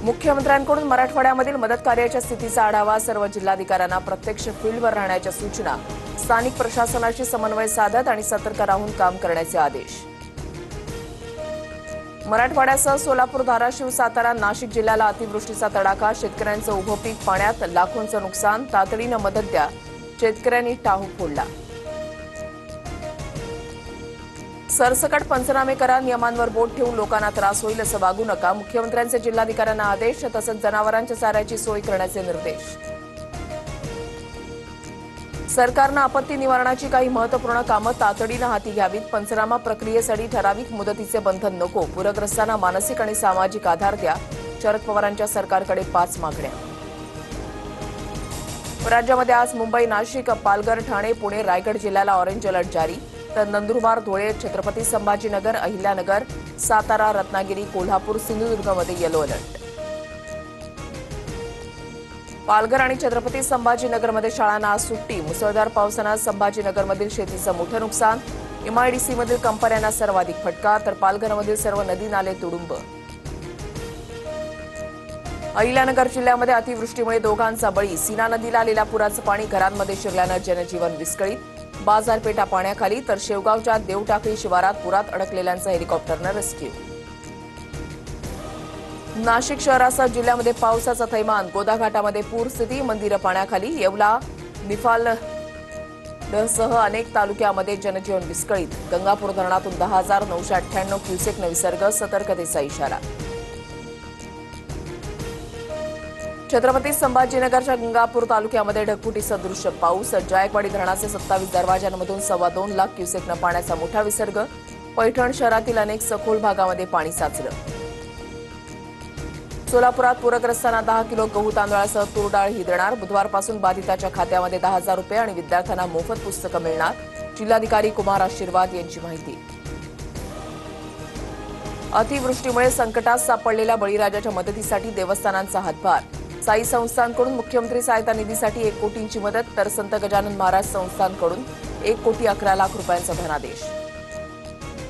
मुख्यमंत्र्यांकडून मराठवाड्यामधील मदत कार्याच्या स्थितीचा आढावा. सर्व जिल्हाधिकाऱ्यांना प्रत्यक्ष फील्डवर राहण्याच्या सूचना. स्थानिक प्रशासनाशी समन्वय साधत आणि सतर्क राहून काम करण्याचे आदेश. मराठवाड्यासह सोलापूर, धाराशिव, सातारा, नाशिक जिल्ह्याला अतिवृष्टीचा तडाखा. शेतकऱ्यांचं उभं पीक पाण्यात, लाखोंचं नुकसान. तातडीनं मदत द्या, शेतकऱ्यांनी टाहू फोडला. सरसकट पंचनामे करा. नियमांवर बोट ठेवून लोकांना त्रास होईल असं वागू नका. मुख्यमंत्र्यांचे जिल्हाधिकाऱ्यांना आदेश. तसंच जनावरांच्या चाऱ्याची सोय करण्याचे निर्देश. सरकारनं आपत्ती निवारणाची काही महत्त्वपूर्ण कामं तातडीनं हाती घ्यावीत. पंचनामा प्रक्रियेसाठी ठराविक मुदतीचे बंधन नको. पूरग्रस्तांना मानसिक आणि सामाजिक आधार द्या. शरद पवारांच्या सरकारकडे 5 मागण्या. राज्यामध्ये आज मुंबई, नाशिक, पालघर, ठाणे, पुणे, रायगड जिल्ह्याला ऑरेंज अलर्ट जारी. तर नंदुरबार, धुळे, छत्रपती संभाजीनगर, अहिल्यानगर, सातारा, रत्नागिरी, कोल्हापूर, सिंधुदुर्गमध्ये येलो अलर्ट. पालघर आणि छत्रपती संभाजीनगरमध्ये शाळांना आज सुट्टी. मुसळधार पावसानं संभाजीनगरमधील शेतीचं मोठं नुकसान. एमआयडीसीमधील कंपन्यांना सर्वाधिक फटका. तर पालघरमधील सर्व नदी नाले तुडुंब. अहिल्यानगर जिल्ह्यामध्ये अतिवृष्टीमुळे दोघांचा बळी. सीना नदीला आलेल्या पुराचं पाणी घरांमध्ये शिरल्यानं जनजीवन विस्कळीत. बाजारपेठा पाण्याखाली. तर शेवगावच्या देवटाकळी शिवारात पुरात अडकलेल्यांचं हेलिकॉप्टरनं रेस्क्यू. नाशिक शहरासह जिल्ह्यामध्ये पावसाचा थैमान. गोदाघाटामध्ये पूरस्थिती. मंदिरं पाण्याखाली. येवला, निफाडसह अनेक तालुक्यामध्ये जनजीवन विस्कळीत. गंगापूर धरणातून 10,998 क्युसेकनं विसर्ग. सतर्कतेचा इशारा. छत्रपती संभाजीनगरच्या गंगापूर तालुक्यामध्ये ढगफुटी सदृश्य पाऊस. जायकवाडी धरणाचे 27 दरवाजांमधून 2.25 लाख क्युसेकनं पाण्याचा मोठा विसर्ग. पैठण शहरातील अनेक सखोल भागामध्ये पाणी साचलं. सोलापुरात पूरग्रस्तांना 10 किलो गहू तांदळासह तूर डाळ ही देणार. बुधवारपासून बाधिताच्या खात्यामध्ये 10,000 रुपये आणि विद्यार्थ्यांना मोफत पुस्तकं मिळणार. जिल्हाधिकारी कुमार आशीर्वाद यांची माहिती. अतिवृष्टीमुळे संकटात सापडलेल्या बळीराजाच्या मदतीसाठी देवस्थानांचा हातभार. साई संस्थानकडून मुख्यमंत्री सहायता निधीसाठी 1 कोटींची मदत. तर संत गजानन महाराज संस्थानकडून 1 कोटी 11 लाख रुपयांचा धनादेश.